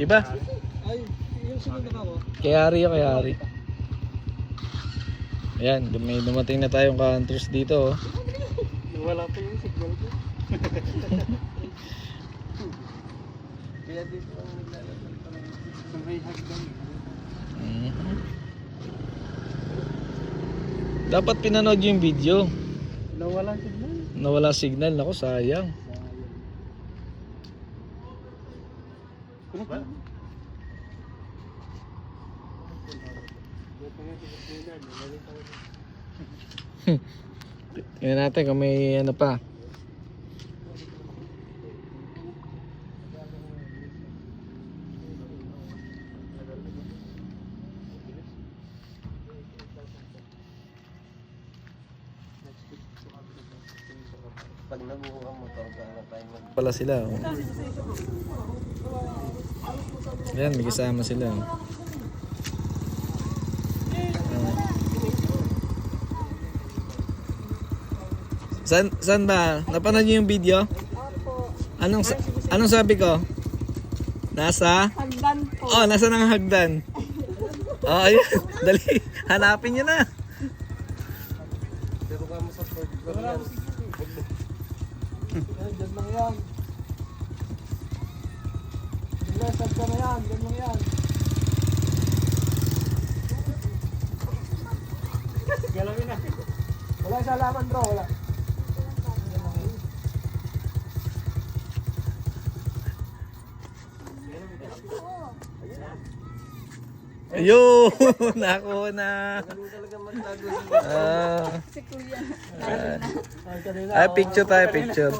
Iba? Ay, yung sunod na ako. Kayari yun, kayari. Ayan, may dumating na tayong counters dito. Oh. Wala pa yung signal ko. Kaya dito ang naglalagay pa lang. May hagdan. Dapat pinanood yung video. Nawala signal. Nawala signal. Naku, sayang. Ba? Tingnan natin kung may ano pa. Pag nabuo ang motor, gaano tayo mag... Pala sila. Oh. Ayan, may kasama sila. Oh. Saan ba? Napanood niyo yung video? Opo. Anong sabi ko? Nasa? Hagdan po. Oh, nasa ng hagdan. Oh, ayun. Dali. Hanapin niyo na. Pero ka mo sa Ford. Wala mo signal. Diyan lang yan. Saan ka na yan? Diyan lang yan. Galawin na. Wala sa laman bro, wala. Ayun. Nakuha na. Ganun talaga magtago Ah, Si Kuya. picture tayo, picture.